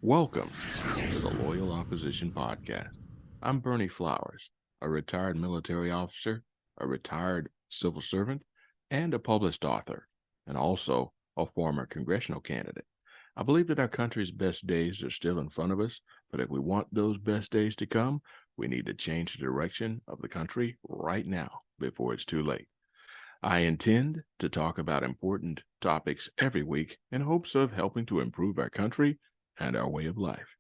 Welcome to the Loyal Opposition Podcast. I'm Bernie Flowers, a retired military officer, a retired civil servant, and a published author, and also a former congressional candidate. I believe that our country's best days are still in front of us, but if we want those best days to come, we need to change the direction of the country right now before it's too late. I intend to talk about important topics every week in hopes of helping to improve our country and our way of life.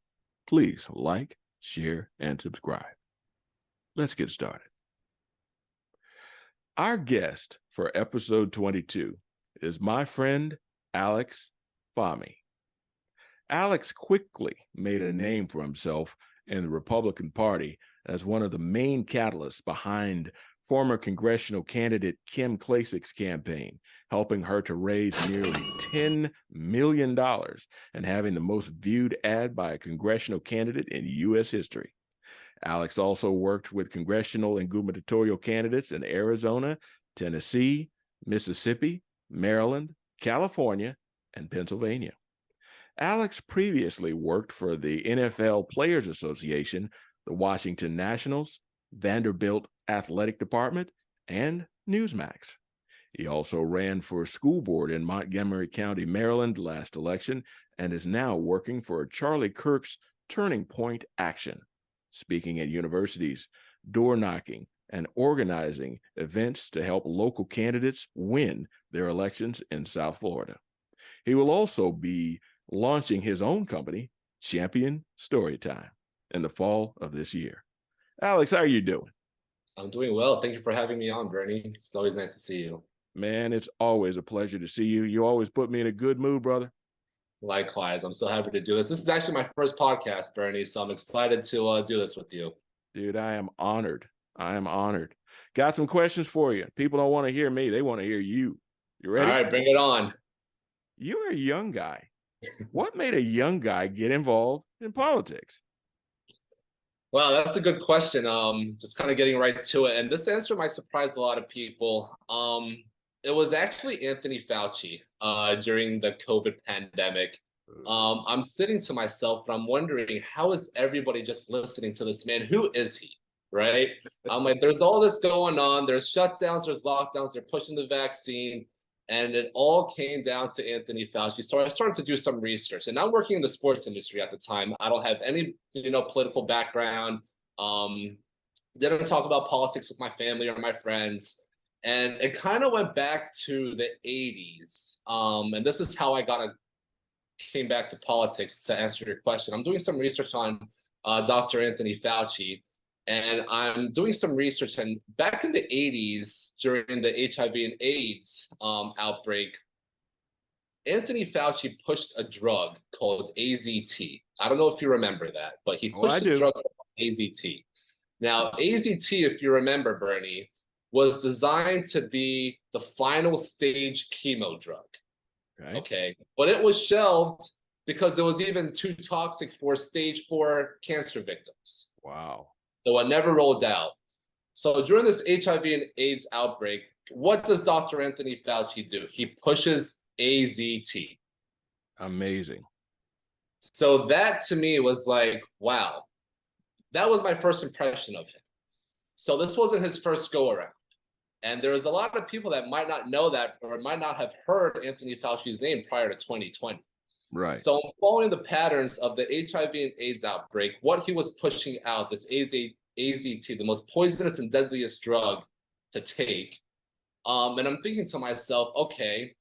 Please like, share, and subscribe. Let's get started. Our guest for episode 22 is my friend Alex Fahmy. Alex quickly made a name for himself in the Republican Party as one of the main catalysts behind former congressional candidate Kim Klacik's campaign, helping her to raise nearly $10 million and having the most viewed ad by a congressional candidate in U.S. history. Alex also worked with congressional and gubernatorial candidates in Arizona, Tennessee, Mississippi, Maryland, California, and Pennsylvania. Alex previously worked for the NFL Players Association, the Washington Nationals, Vanderbilt Athletic Department, and Newsmax. He also ran for school board in Montgomery County, Maryland last election, and is now working for Charlie Kirk's Turning Point Action, speaking at universities, door knocking, and organizing events to help local candidates win their elections in South Florida. He will also be launching his own company, Champion Storytime, in the fall of this year. Alex, how are you doing? I'm doing well. Thank you for having me on, Bernie. It's always nice to see you. Man, it's always a pleasure to see you. You always put me in a good mood, brother. Likewise, I'm so happy to do this. This is actually my first podcast, Bernie, so I'm excited to do this with you. Dude, I am honored. I am honored. Got some questions for you. People don't want to hear me. They want to hear you. You ready? All right, bring it on. You're a young guy. What made a young guy get involved in politics? Well, that's a good question. Just kind of getting right to it. And this answer might surprise a lot of people. It was actually Anthony Fauci during the COVID pandemic. I'm sitting to myself and I'm wondering, how is everybody just listening to this man? Who is he? Right? I'm like, there's all this going on. There's shutdowns, there's lockdowns, they're pushing the vaccine. And it all came down to Anthony Fauci. So I started to do some research, and I'm working in the sports industry at the time. I don't have any, political background. Didn't talk about politics with my family or my friends. And it kind of went back to the 80s. And this is how I came back to politics to answer your question. I'm doing some research on Dr. Anthony Fauci. And I'm doing some research, and back in the 80s, during the HIV and AIDS outbreak, Anthony Fauci pushed a drug called AZT. I don't know if you remember that, but he pushed a drug called AZT. Now, AZT, if you remember, Bernie, was designed to be the final stage chemo drug. Okay. But it was shelved because it was even too toxic for stage 4 cancer victims. Wow. So it never rolled out. So during this HIV and AIDS outbreak, what does Dr. Anthony Fauci do? He pushes AZT. Amazing. So that to me was like, wow. That was my first impression of him. So this wasn't his first go around. And there's a lot of people that might not know that or might not have heard Anthony Fauci's name prior to 2020. Right. So following the patterns of the HIV and AIDS outbreak, what he was pushing out, this AZT, the most poisonous and deadliest drug to take. And I'm thinking to myself, okay,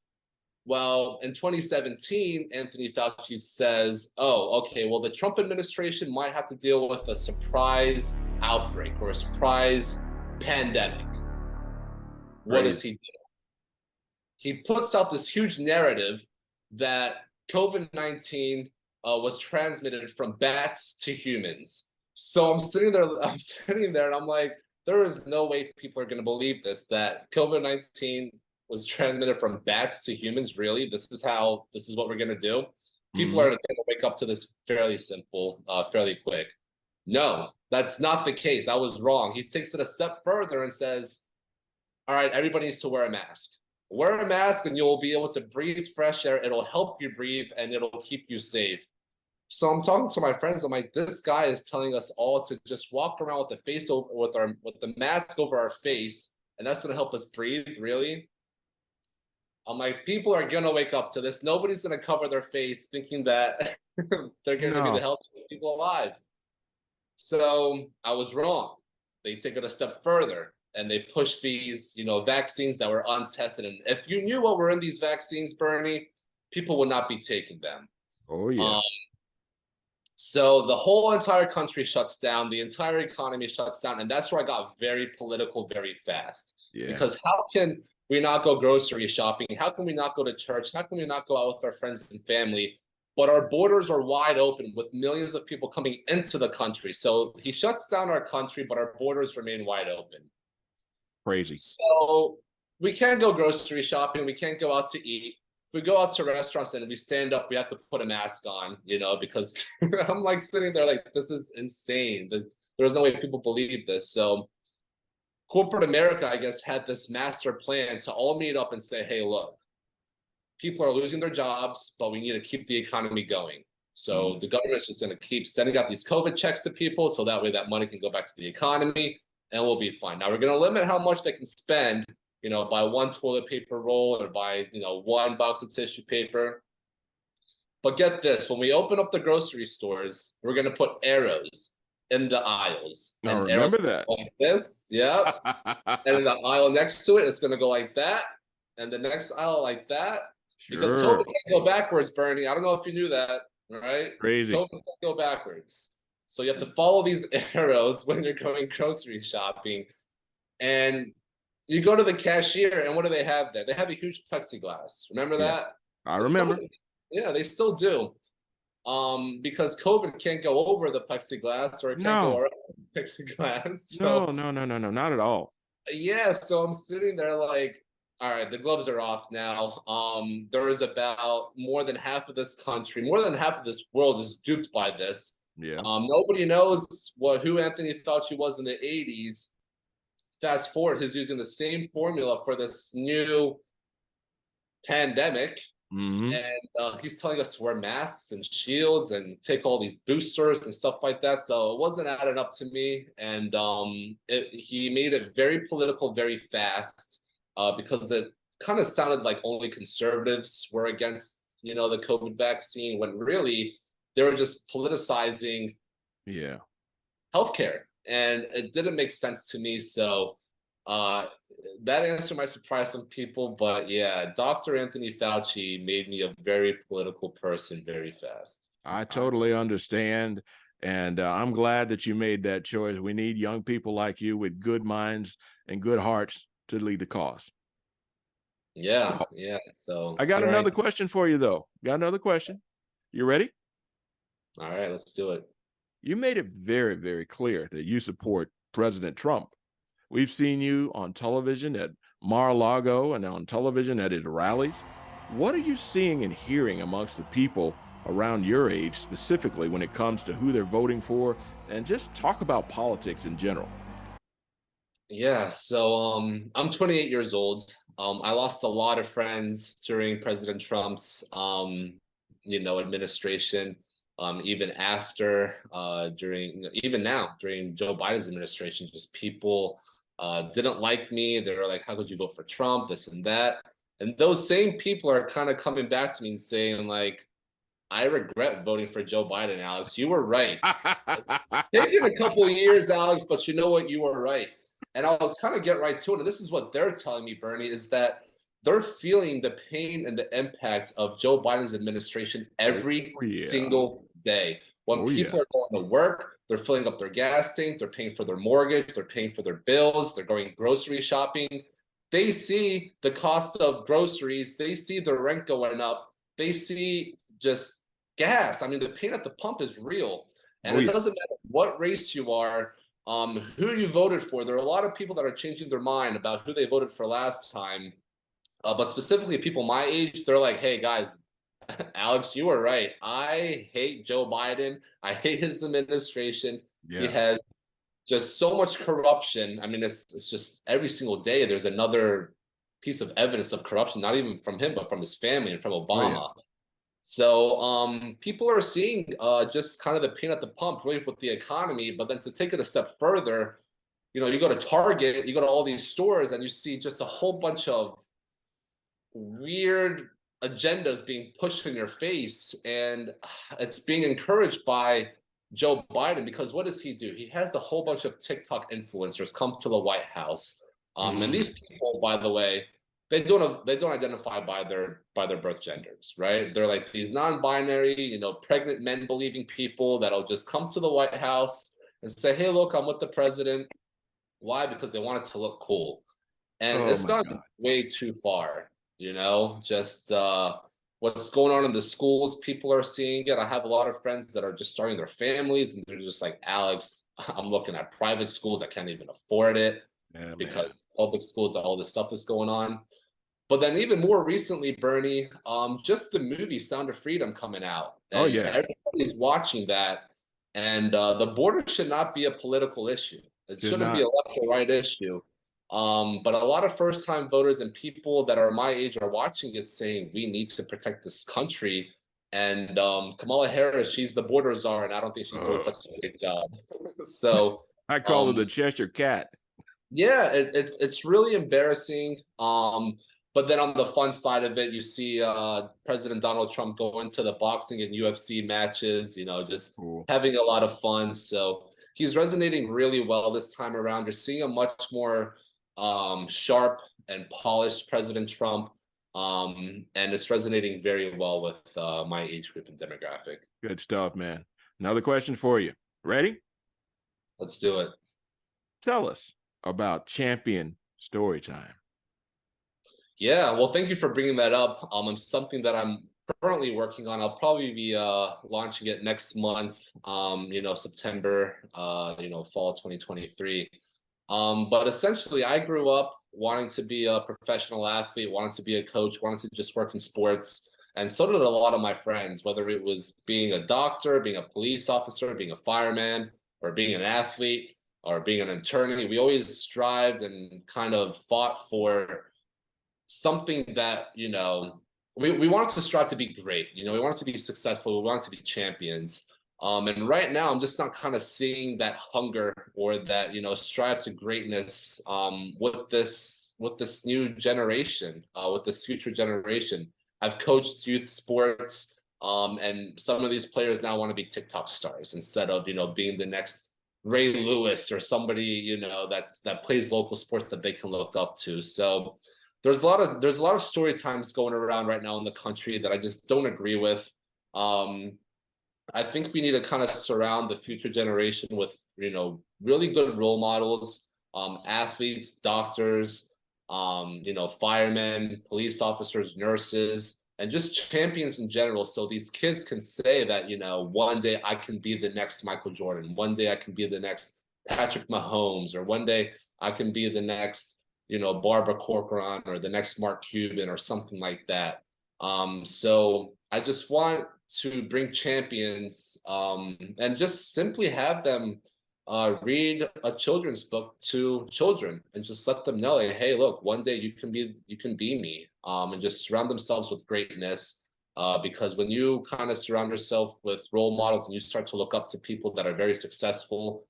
well, in 2017, Anthony Fauci says, oh, okay, well, the Trump administration might have to deal with a surprise outbreak or a surprise pandemic. What does he do? He puts out this huge narrative that COVID-19 was transmitted from bats to humans. So I'm sitting there and I'm like, there is no way people are going to believe this, that COVID-19 was transmitted from bats to humans. Really? This is what we're going to do? People are going to wake up to this fairly simple, fairly quick. No, that's not the case. I was wrong. He takes it a step further and says, all right, everybody needs to wear a mask. Wear a mask and you'll be able to breathe fresh air. It'll help you breathe and it'll keep you safe. So I'm talking to my friends. I'm like, this guy is telling us all to just walk around with the face over with the mask over our face, and that's gonna help us breathe. Really? I'm like, people are gonna wake up to this. Nobody's gonna cover their face thinking that they're gonna be the No. healthiest people alive. So I was wrong. They take it a step further and they push these, vaccines that were untested. And if you knew what were in these vaccines, Bernie, people would not be taking them. Oh yeah. So the whole entire country shuts down, the entire economy shuts down, and that's where I got very political very fast. Yeah. Because how can we not go grocery shopping? How can we not go to church? How can we not go out with our friends and family? But our borders are wide open with millions of people coming into the country. So he shuts down our country, but our borders remain wide open. Crazy. So we can't go grocery shopping. We can't go out to eat. If we go out to restaurants and we stand up, we have to put a mask on, because I'm like sitting there like, this is insane. There's no way people believe this. So corporate America, I guess, had this master plan to all meet up and say, hey, look, people are losing their jobs, but we need to keep the economy going. So the government's just going to keep sending out these COVID checks to people so that way that money can go back to the economy and we'll be fine. Now we're going to limit how much they can spend, by one toilet paper roll or by, one box of tissue paper. But get this, when we open up the grocery stores, we're going to put arrows in the aisles. I and remember that. Like this, yeah. And in the aisle next to it, it's going to go like that. And the next aisle like that. Sure. Because COVID can't go backwards, Bernie. I don't know if you knew that, right? Crazy. COVID can't go backwards. So you have to follow these arrows when you're going grocery shopping. And you go to the cashier, and what do they have there? They have a huge plexiglass. Remember that? I remember. They still do. Because COVID can't go over the plexiglass, or it can't go around the plexiglass. So, no, not at all. Yeah, so I'm sitting there like, all right, the gloves are off now. There is about more than half of this country, more than half of this world is duped by this. Yeah. Nobody knows who Anthony Fauci was in the 80s. Fast forward, he's using the same formula for this new pandemic. Mm-hmm. And he's telling us to wear masks and shields and take all these boosters and stuff like that. So it wasn't adding up to me. And he made it very political very fast because it kind of sounded like only conservatives were against, the COVID vaccine, when really they were just politicizing healthcare. And it didn't make sense to me. So that answer might surprise some people. But yeah, Dr. Anthony Fauci made me a very political person very fast. I totally understand. And I'm glad that you made that choice. We need young people like you with good minds and good hearts to lead the cause. Yeah. So I got another question for you, though. Got another question. You ready? All right, let's do it. You made it very, very clear that you support President Trump. We've seen you on television at Mar-a-Lago and on television at his rallies. What are you seeing and hearing amongst the people around your age, specifically when it comes to who they're voting for, and just talk about politics in general? Yeah, so I'm 28 years old. I lost a lot of friends during President Trump's, administration. Even after, even now, during Joe Biden's administration, just people didn't like me. They were like, how could you vote for Trump, this and that? And those same people are kind of coming back to me and saying, like, I regret voting for Joe Biden, Alex. You were right. Taking a couple of years, Alex, but you know what? You were right. And I'll kind of get right to it. And this is what they're telling me, Bernie, is that they're feeling the pain and the impact of Joe Biden's administration every single day. When people are going to work, they're filling up their gas tank, they're paying for their mortgage, they're paying for their bills, they're going grocery shopping. They see the cost of groceries, they see the rent going up, they see just gas. I mean, the pain at the pump is real. And it doesn't matter what race you are, who you voted for. There are a lot of people that are changing their mind about who they voted for last time. But specifically people my age, they're like, hey, guys, Alex, you were right. I hate Joe Biden. I hate his administration. He has just so much corruption. I mean, it's just every single day there's another piece of evidence of corruption, not even from him, but from his family and from Obama. So people are seeing just kind of the pain at the pump, really, with the economy. But then to take it a step further, you go to Target, you go to all these stores, and you see just a whole bunch of weird agendas being pushed in your face, and it's being encouraged by Joe Biden, because what does he do? He has a whole bunch of TikTok influencers come to the White House, and these people, by the way, they don't identify by their birth genders, right? They're like these non-binary, pregnant men believing people that'll just come to the White House and say, "Hey, look, I'm with the president." Why? Because they want it to look cool, and Oh it's my gone God. way too far. Just what's going on in the schools. People are seeing it. I have a lot of friends that are just starting their families, and they're just like, "Alex, I'm looking at private schools. I can't even afford it Yeah, man. because public schools, all this stuff is going on." But then even more recently, Bernie, just the movie Sound of Freedom coming out, Oh and yeah. everybody's watching that. And the border should not be a political issue. It Should shouldn't be not. a left or right issue. But a lot of first-time voters and people that are my age are watching it, saying we need to protect this country. And Kamala Harris, she's the border czar, and I don't think she's doing such a great job. So I call her um, the Cheshire Cat. yeah, it's really embarrassing. But then on the fun side of it, you see President Donald Trump going to the boxing and UFC matches, just Cool. having a lot of fun. So he's resonating really well this time around. You're seeing a much more sharp and polished President Trump. And it's resonating very well with my age group and demographic. Good stuff, man. Another question for you. Ready? Let's do it. Tell us about Champion Storytime. Yeah, well, thank you for bringing that up. It's something that I'm currently working on. I'll probably be launching it next month, September, fall 2023. But essentially, I grew up wanting to be a professional athlete, wanting to be a coach, wanting to just work in sports. And so did a lot of my friends, whether it was being a doctor, being a police officer, being a fireman, or being an athlete, or being an attorney. We always strived and kind of fought for something that we wanted to strive to be great. We wanted to be successful, we wanted to be champions. And right now I'm just not kind of seeing that hunger or that strive to greatness with this new generation, with this future generation. I've coached youth sports, and some of these players now want to be TikTok stars instead of being the next Ray Lewis or somebody that plays local sports that they can look up to. So there's a lot of story times going around right now in the country that I just don't agree with. I think we need to kind of surround the future generation with really good role models, athletes, doctors, firemen, police officers, nurses, and just champions in general. So these kids can say that one day I can be the next Michael Jordan, one day I can be the next Patrick Mahomes, or one day I can be the next Barbara Corcoran or the next Mark Cuban or something like that. So I just want to bring champions, and just simply have them read a children's book to children and just let them know, like, hey, look, one day you can be me, and just surround themselves with greatness. Because when you kind of surround yourself with role models and you start to look up to people that are very successful,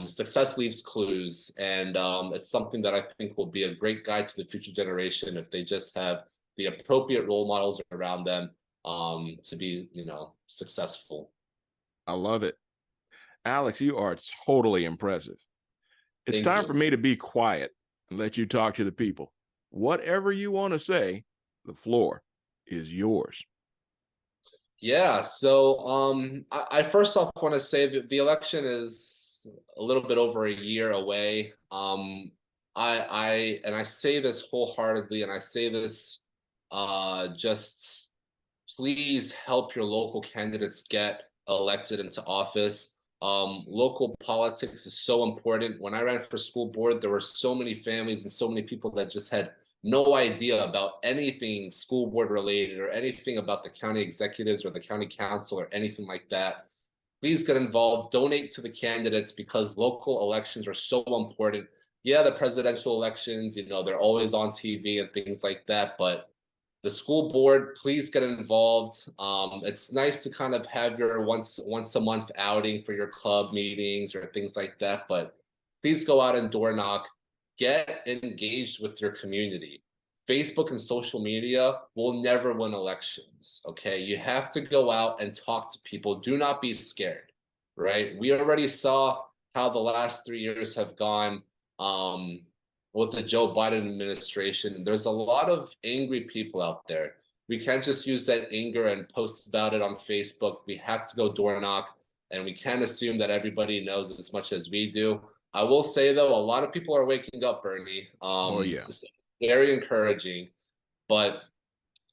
success leaves clues, and it's something that I think will be a great guide to the future generation if they just have the appropriate role models around them to be successful. I love it. Alex, you are totally impressive. It's Thank time for you. me to be quiet and let you talk to the people. Whatever you want to say, the floor is yours. Yeah, so I first off want to say that the election is a little bit over a year away. I say this wholeheartedly, and I say this just please help your local candidates get elected into office. Local politics is so important. When I ran for school board, there were so many families and so many people that just had no idea about anything school board related or anything about the county executives or the county council or anything like that. Please get involved, donate to the candidates, because local elections are so important. Yeah, the presidential elections, they're always on TV and things like that, but the school board, please get involved. It's nice to kind of have your once a month outing for your club meetings or things like that, but please go out and door knock, get engaged with your community. Facebook and social media will never win elections. Okay, you have to go out and talk to people. Do not be scared, right? We already saw how the last 3 years have gone. With the Joe Biden administration, there's a lot of angry people out there. We can't just use that anger and post about it on Facebook. We have to go door knock, and we can't assume that everybody knows as much as we do. I will say, though, a lot of people are waking up, Bernie. Oh, yeah. It's very encouraging, but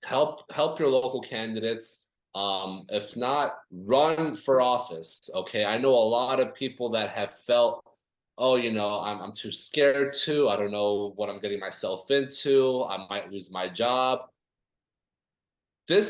help your local candidates. If not, run for office. Okay, I know a lot of people that have felt, oh, I'm too scared to. I don't know what I'm getting myself into. I might lose my job. I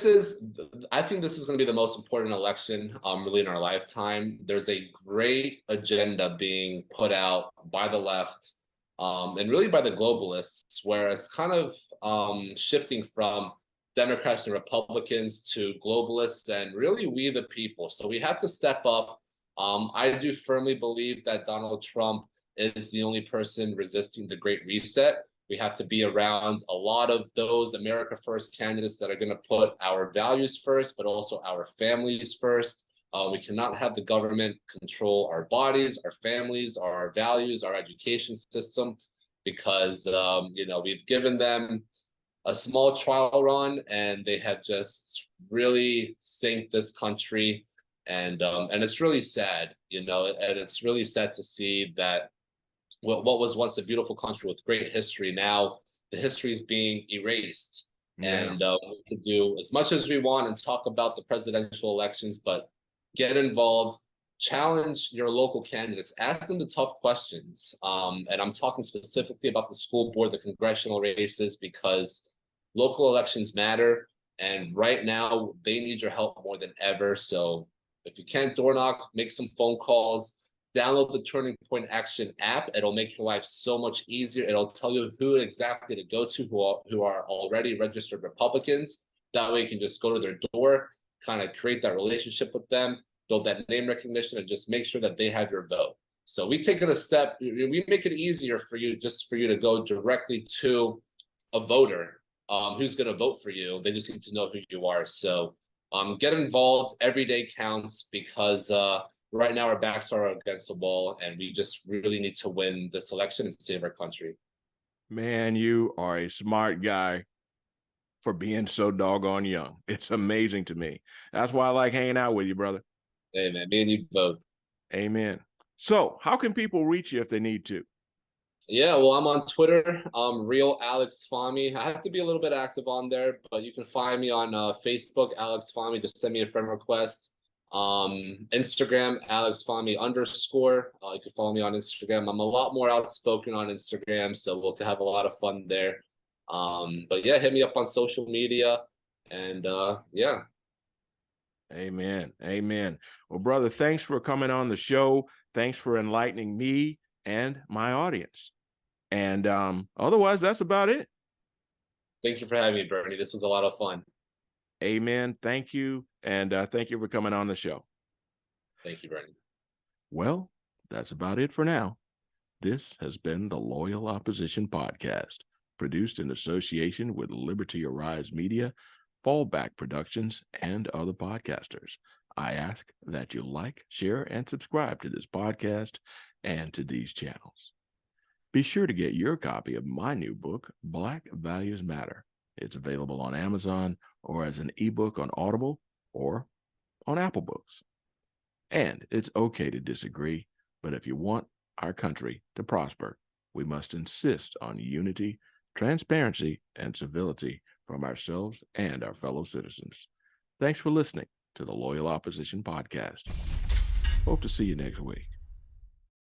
think this is going to be the most important election really in our lifetime. There's a great agenda being put out by the left and really by the globalists, where it's kind of shifting from Democrats and Republicans to globalists and really we the people. So we have to step up. I do firmly believe that Donald Trump is the only person resisting the Great Reset. We have to be around a lot of those America First candidates that are going to put our values first, but also our families first. We cannot have the government control our bodies, our families, our values, our education system, because we've given them a small trial run and they have just really sank this country. And it's really sad, and it's really sad to see that what was once a beautiful country with great history, now the history is being erased. Yeah. And we can do as much as we want and talk about the presidential elections, but get involved, challenge your local candidates, ask them the tough questions. And I'm talking specifically about the school board, the congressional races, because local elections matter. And right now they need your help more than ever. So if you can't door knock, make some phone calls, download the Turning Point Action app. It'll make your life so much easier. It'll tell you who exactly to go to who are already registered Republicans. That way you can just go to their door, kind of create that relationship with them, build that name recognition, and just make sure that they have your vote. So we take it a step. We make it easier for you, just for you to go directly to a voter who's going to vote for you. They just need to know who you are. So get involved. Every day counts, because right now our backs are against the wall, and we just really need to win this election and save our country. Man, you are a smart guy for being so doggone young. It's amazing to me. That's why I like hanging out with you, brother. Hey, man, me and you both. Amen. So how can people reach you if they need to? Yeah, well, I'm on Twitter, Real Alex Fahmy. I have to be a little bit active on there, but you can find me on Facebook, Alex Fahmy. Just send me a friend request. Instagram, Alex Fahmy _ you can follow me on Instagram. I'm a lot more outspoken on Instagram, so we'll have a lot of fun there. But yeah, hit me up on social media, and yeah. Amen. Amen. Well, brother, thanks for coming on the show. Thanks for enlightening me and my audience. And otherwise, that's about it. Thank you for having me, Bernie. This was a lot of fun. Amen. Thank you. And thank you for coming on the show. Thank you, Bernie. Well, that's about it for now. This has been the Loyal Opposition Podcast, produced in association with Liberty Arise Media, Fallback Productions, and other podcasters. I ask that you like, share, and subscribe to this podcast and to these channels. Be sure to get your copy of my new book, Black Values Matter. It's available on Amazon or as an ebook on Audible or on Apple Books. And it's okay to disagree, but if you want our country to prosper, we must insist on unity, transparency, and civility from ourselves and our fellow citizens. Thanks for listening to the Loyal Opposition Podcast. Hope to see you next week.